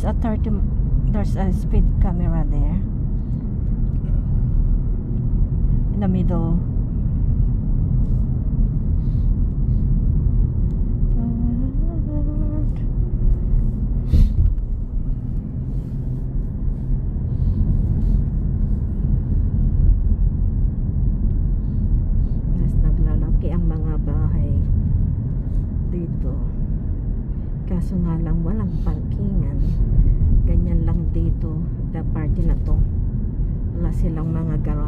there's a speed camera there in the middle. Mas naglalaki ang mga bahay dito, kaso nga lang walang parkingan. Ganyan lang dito, the party na to, wala silang mga garage.